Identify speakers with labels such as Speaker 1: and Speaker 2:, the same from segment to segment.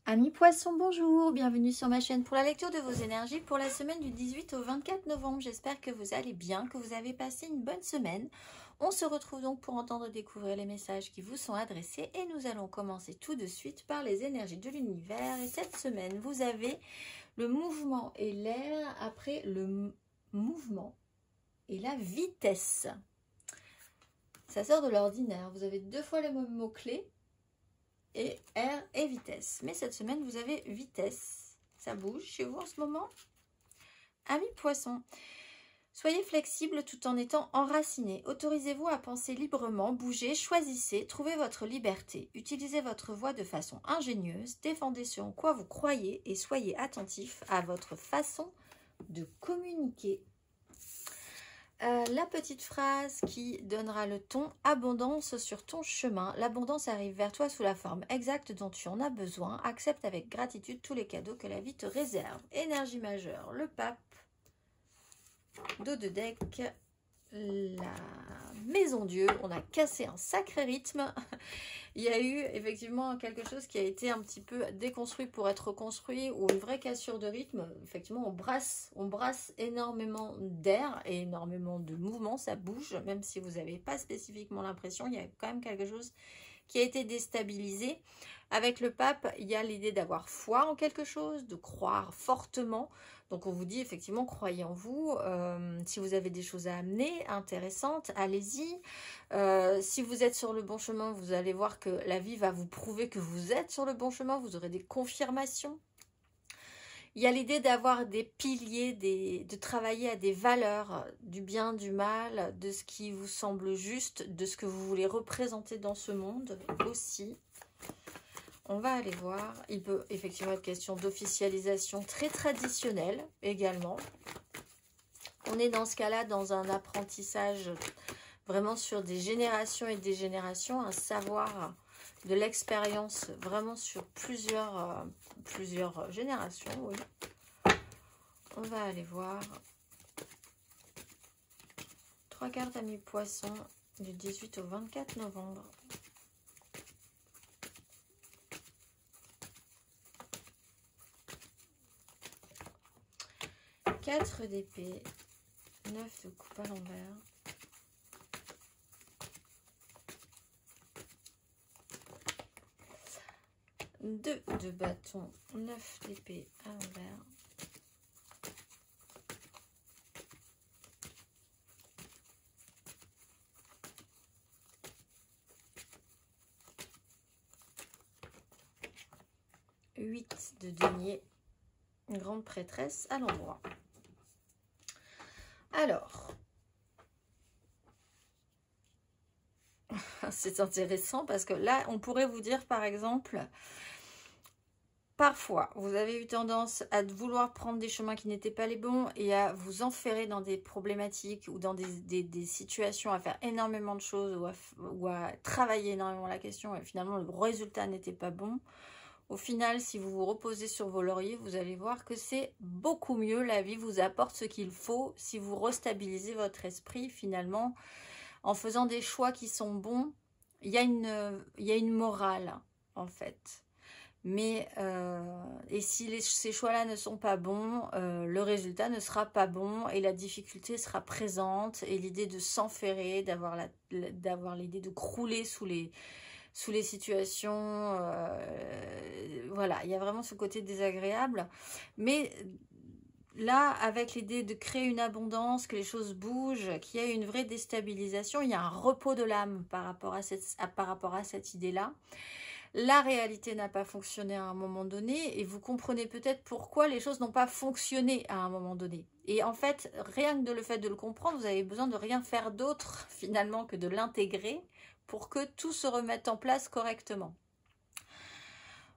Speaker 1: Amis poissons, bonjour, bienvenue sur ma chaîne pour la lecture de vos énergies pour la semaine du 18 au 24 novembre. J'espère que vous allez bien, que vous avez passé une bonne semaine. On se retrouve donc pour entendre découvrir les messages qui vous sont adressés et nous allons commencer tout de suite par les énergies de l'univers. Et cette semaine, vous avez le mouvement et l'air après le mouvement et la vitesse. Ça sort de l'ordinaire, vous avez deux fois les mêmes mots-clés. Et air et vitesse. Mais cette semaine, vous avez vitesse. Ça bouge chez vous en ce moment. Amis poissons, soyez flexibles tout en étant enracinés. Autorisez-vous à penser librement, bougez, choisissez, trouvez votre liberté. Utilisez votre voix de façon ingénieuse, défendez ce en quoi vous croyez et soyez attentifs à votre façon de communiquer. La petite phrase qui donnera le ton: abondance sur ton chemin. L'abondance arrive vers toi sous la forme exacte dont tu en as besoin. Accepte avec gratitude tous les cadeaux que la vie te réserve. Énergie majeure, le pape. Dos de deck, la maison Dieu. On a cassé un sacré rythme. Il y a eu effectivement quelque chose qui a été un petit peu déconstruit pour être reconstruit, ou une vraie cassure de rythme. Effectivement, on brasse énormément d'air et énormément de mouvement, ça bouge, même si vous n'avez pas spécifiquement l'impression, il y a quand même quelque chose qui a été déstabilisé. Avec le pape, il y a l'idée d'avoir foi en quelque chose, de croire fortement. Donc on vous dit effectivement, croyez en vous. Si vous avez des choses à amener intéressantes, allez-y. Si vous êtes sur le bon chemin, vous allez voir que la vie va vous prouver que vous êtes sur le bon chemin. Vous aurez des confirmations. Il y a l'idée d'avoir des piliers, de travailler à des valeurs, du bien, du mal, de ce qui vous semble juste, de ce que vous voulez représenter dans ce monde aussi. On va aller voir. Il peut effectivement être question d'officialisation très traditionnelle également. On est dans ce cas-là dans un apprentissage vraiment sur des générations et des générations, un savoir de l'expérience vraiment sur plusieurs générations. Oui. On va aller voir 3 cartes amis poissons du 18 au 24 novembre. Quatre d'épée, 9 de coupe à l'envers, deux de bâton, 9 d'épée à l'envers, huit de denier, une grande prêtresse à l'endroit. Alors, c'est intéressant parce que là, on pourrait vous dire par exemple, parfois, vous avez eu tendance à vouloir prendre des chemins qui n'étaient pas les bons et à vous enferrer dans des problématiques ou dans des situations, à faire énormément de choses ou à travailler énormément la question et finalement le résultat n'était pas bon. Au final, si vous vous reposez sur vos lauriers, vous allez voir que c'est beaucoup mieux. La vie vous apporte ce qu'il faut si vous restabilisez votre esprit finalement en faisant des choix qui sont bons. Il y a une morale en fait. Mais et si ces choix-là ne sont pas bons, le résultat ne sera pas bon et la difficulté sera présente et l'idée de s'enferrer, d'avoir l'idée de crouler sous les situations, voilà, il y a vraiment ce côté désagréable. Mais là, avec l'idée de créer une abondance, que les choses bougent, qu'il y a une vraie déstabilisation, il y a un repos de l'âme par rapport à cette idée-là. La réalité n'a pas fonctionné à un moment donné et vous comprenez peut-être pourquoi les choses n'ont pas fonctionné à un moment donné. Et en fait, rien que le fait de le comprendre, vous avez besoin de rien faire d'autre finalement que de l'intégrer pour que tout se remette en place correctement.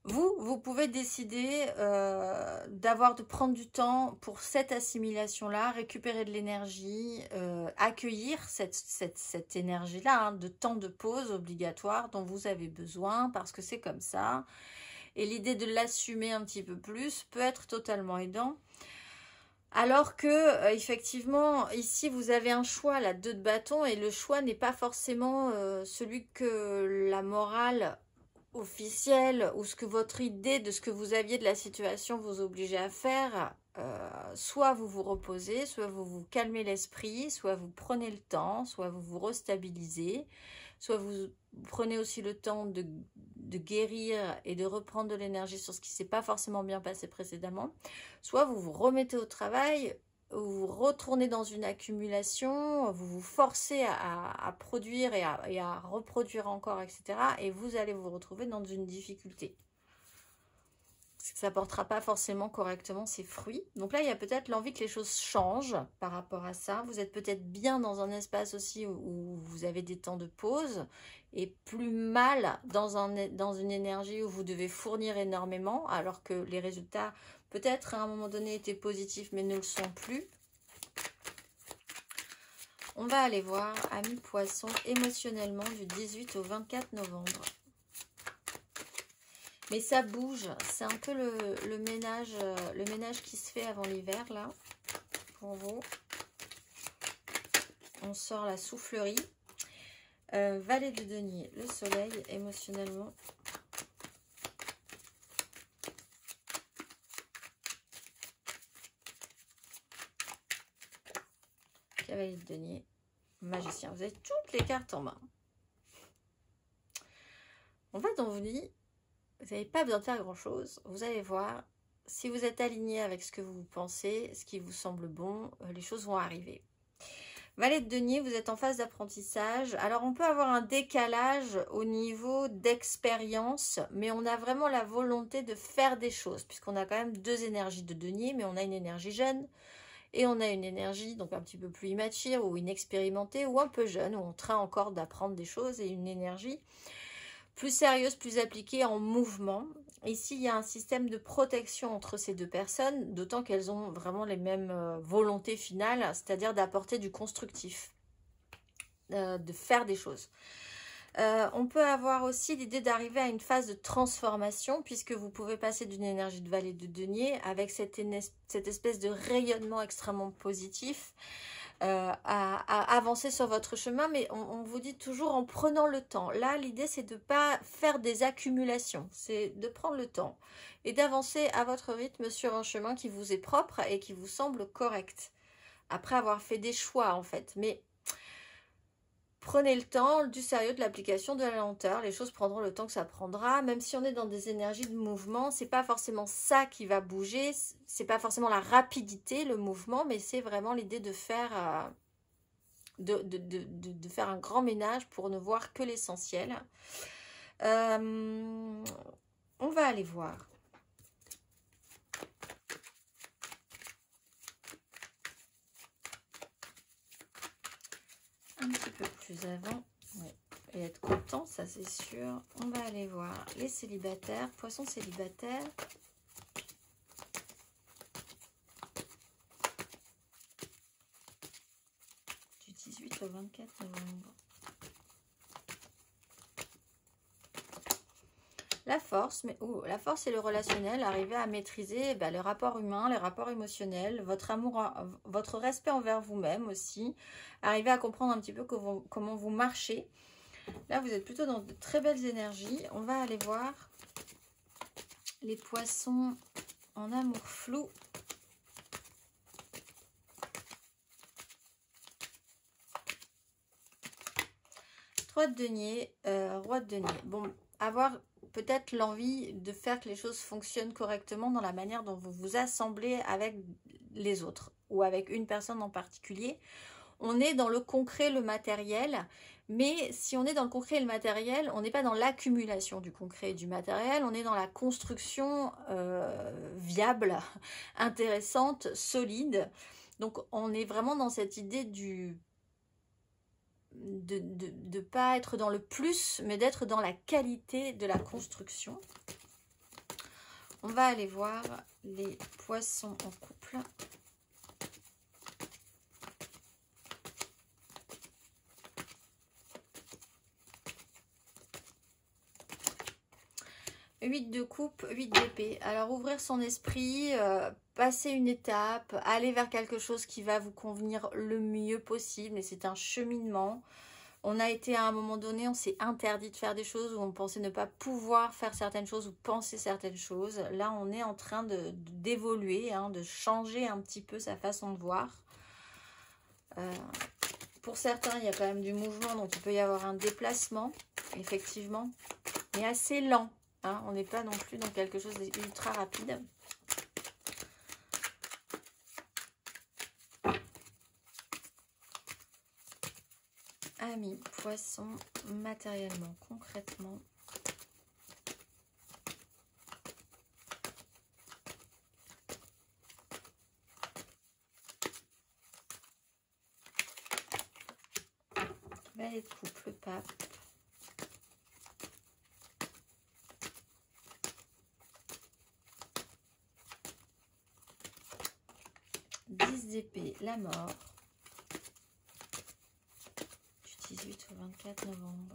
Speaker 1: Vous pouvez décider de prendre du temps pour cette assimilation-là, récupérer de l'énergie, accueillir cette énergie-là, hein, de temps de pause obligatoire dont vous avez besoin parce que c'est comme ça. Et l'idée de l'assumer un petit peu plus peut être totalement aidant. Alors que, effectivement, ici, vous avez un choix, la 2 de bâton, et le choix n'est pas forcément celui que la morale officiel ou ce que votre idée de ce que vous aviez de la situation vous obligeait à faire, soit vous vous reposez, soit vous vous calmez l'esprit, soit vous prenez le temps, soit vous vous restabilisez, soit vous prenez aussi le temps de guérir et de reprendre de l'énergie sur ce qui ne s'est pas forcément bien passé précédemment, soit vous vous remettez au travail, vous retournez dans une accumulation, vous vous forcez à produire et à reproduire encore, etc. Et vous allez vous retrouver dans une difficulté. Ça ne portera pas forcément correctement ses fruits. Donc là, il y a peut-être l'envie que les choses changent par rapport à ça. Vous êtes peut-être bien dans un espace aussi où vous avez des temps de pause et plus mal dans une énergie où vous devez fournir énormément alors que les résultats peut-être à un moment donné étaient positifs mais ne le sont plus. On va aller voir, amis poissons, émotionnellement du 18 au 24 novembre. Mais ça bouge, c'est un peu le ménage qui se fait avant l'hiver, là, pour vous. On sort la soufflerie. Valet de denier, le soleil, émotionnellement. Cavalier de denier, magicien. Vous avez toutes les cartes en main. En fait, on vous dit, vous n'avez pas besoin de faire grand-chose. Vous allez voir, si vous êtes aligné avec ce que vous pensez, ce qui vous semble bon, les choses vont arriver. Valet de denier, vous êtes en phase d'apprentissage. Alors, on peut avoir un décalage au niveau d'expérience, mais on a vraiment la volonté de faire des choses, puisqu'on a quand même deux énergies de denier, mais on a une énergie jeune et on a une énergie donc un petit peu plus immature ou inexpérimentée ou un peu jeune, où on est en train encore d'apprendre des choses, et une énergie plus sérieuse, plus appliquée, en mouvement. Ici, il y a un système de protection entre ces deux personnes, d'autant qu'elles ont vraiment les mêmes volontés finales, c'est-à-dire d'apporter du constructif, de faire des choses. On peut avoir aussi l'idée d'arriver à une phase de transformation, puisque vous pouvez passer d'une énergie de valet de denier avec cette espèce de rayonnement extrêmement positif, à avancer sur votre chemin, mais on vous dit toujours en prenant le temps. Là, l'idée, c'est de ne pas faire des accumulations, c'est de prendre le temps et d'avancer à votre rythme sur un chemin qui vous est propre et qui vous semble correct, après avoir fait des choix, en fait. Mais prenez le temps, du sérieux, de l'application, de la lenteur. Les choses prendront le temps que ça prendra. Même si on est dans des énergies de mouvement, c'est pas forcément ça qui va bouger. C'est pas forcément la rapidité, le mouvement, mais c'est vraiment l'idée de faire, de faire un grand ménage pour ne voir que l'essentiel. On va aller voir. Un petit peu plus avant, ouais. Et être content, ça c'est sûr. On va aller voir les célibataires, poissons célibataires. Du 18 au 24 novembre. La force, mais la force et le relationnel, arriver à maîtriser le rapport humain, les rapports émotionnels, votre amour, votre respect envers vous-même aussi, arriver à comprendre un petit peu comment vous marchez. Là, vous êtes plutôt dans de très belles énergies. On va aller voir les poissons en amour flou. Roi de denier, roi de denier. Bon, avoir peut-être l'envie de faire que les choses fonctionnent correctement dans la manière dont vous vous assemblez avec les autres ou avec une personne en particulier. On est dans le concret, le matériel, mais si on est dans le concret et le matériel, on n'est pas dans l'accumulation du concret et du matériel, on est dans la construction viable, intéressante, solide. Donc on est vraiment dans cette idée de ne pas être dans le plus, mais d'être dans la qualité de la construction. On va aller voir les poissons en couple. Huit de coupe, 8 d'épée. Alors ouvrir son esprit, passer une étape, aller vers quelque chose qui va vous convenir le mieux possible. Et c'est un cheminement. On a été à un moment donné, on s'est interdit de faire des choses, où on pensait ne pas pouvoir faire certaines choses ou penser certaines choses. Là, on est en train d'évoluer, hein, de changer un petit peu sa façon de voir. Pour certains, il y a quand même du mouvement, donc il peut y avoir un déplacement, effectivement, mais assez lent. Hein, on n'est pas non plus dans quelque chose d'ultra rapide. Amis, poissons, matériellement, concrètement. Valet de coupe, le pape. D'épée, la mort. Du 18 au 24 novembre.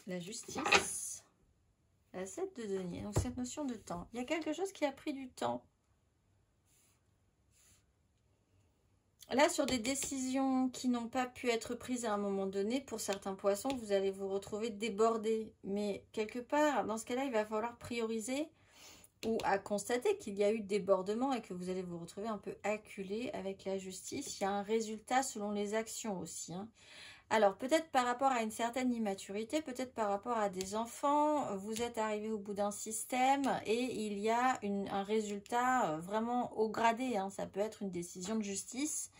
Speaker 1: La justice. La 7 de denier. Donc cette notion de temps. Il y a quelque chose qui a pris du temps. Là, sur des décisions qui n'ont pas pu être prises à un moment donné, pour certains poissons, vous allez vous retrouver débordés. Mais quelque part, dans ce cas-là, il va falloir prioriser ou à constater qu'il y a eu débordement et que vous allez vous retrouver un peu acculé avec la justice. Il y a un résultat selon les actions aussi. Hein. Alors, peut-être par rapport à une certaine immaturité, peut-être par rapport à des enfants, vous êtes arrivé au bout d'un système et il y a un résultat vraiment haut gradé. Hein. Ça peut être une décision de justice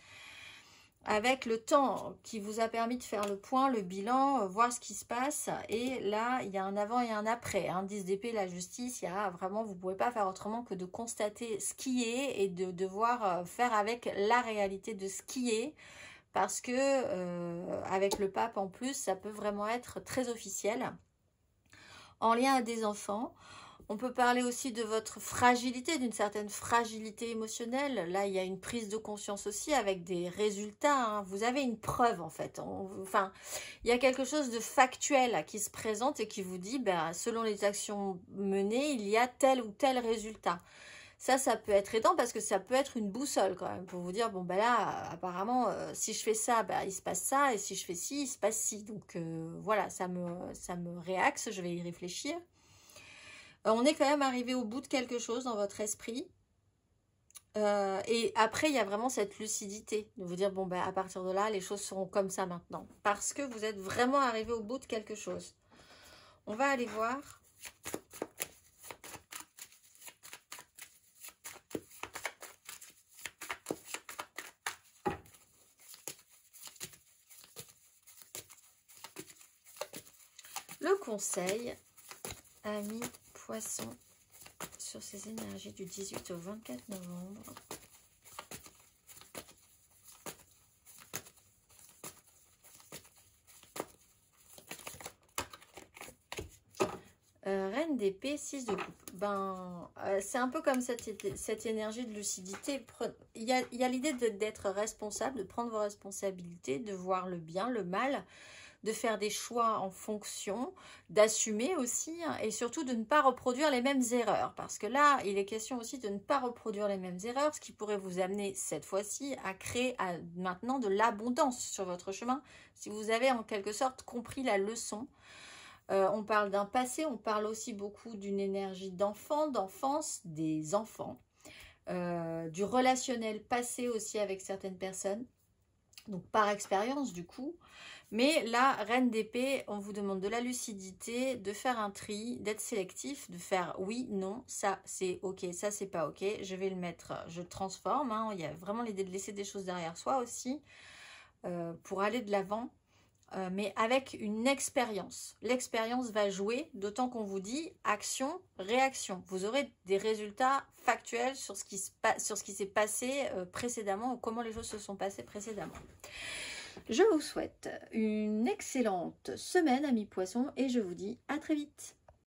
Speaker 1: avec le temps qui vous a permis de faire le point, le bilan, voir ce qui se passe. Et là, il y a un avant et un après. Hein. 10 d'épée, la justice, il y a vraiment, vous ne pouvez pas faire autrement que de constater ce qui est et de devoir faire avec la réalité de ce qui est. Parce que avec le pape en plus, ça peut vraiment être très officiel. En lien à des enfants, on peut parler aussi de votre fragilité, d'une certaine fragilité émotionnelle. Là, il y a une prise de conscience aussi avec des résultats. Hein. Vous avez une preuve en fait. Enfin, il y a quelque chose de factuel qui se présente et qui vous dit, ben, selon les actions menées, il y a tel ou tel résultat. Ça peut être aidant parce que ça peut être une boussole quand même pour vous dire, bon ben là, apparemment, si je fais ça, ben, il se passe ça, et si je fais ci, il se passe ci. Donc voilà, ça me réaxe, je vais y réfléchir. On est quand même arrivé au bout de quelque chose dans votre esprit. Et après, il y a vraiment cette lucidité de vous dire, bon ben à partir de là, les choses seront comme ça maintenant. Parce que vous êtes vraiment arrivé au bout de quelque chose. On va aller voir... Le conseil, amis poissons, sur ces énergies du 18 au 24 novembre. Reine d'épée, 6 de coupe. Ben, c'est un peu comme cette énergie de lucidité. Il y a l'idée d'être responsable, de prendre vos responsabilités, de voir le bien, le mal, de faire des choix en fonction, d'assumer aussi, hein, et surtout de ne pas reproduire les mêmes erreurs. Parce que là, il est question aussi de ne pas reproduire les mêmes erreurs, ce qui pourrait vous amener cette fois-ci à créer maintenant de l'abondance sur votre chemin, si vous avez en quelque sorte compris la leçon. On parle d'un passé, on parle aussi beaucoup d'une énergie d'enfant, d'enfance, des enfants, du relationnel passé aussi avec certaines personnes, donc par expérience du coup. Mais là, reine d'épée, on vous demande de la lucidité, de faire un tri, d'être sélectif, de faire oui, non, ça c'est ok, ça c'est pas ok, je vais le mettre, je transforme. Hein. Il y a vraiment l'idée de laisser des choses derrière soi aussi pour aller de l'avant. Mais avec une expérience. L'expérience va jouer, d'autant qu'on vous dit action, réaction. Vous aurez des résultats factuels sur ce qui s'est passé précédemment ou comment les choses se sont passées précédemment. Je vous souhaite une excellente semaine, amis poissons, et je vous dis à très vite.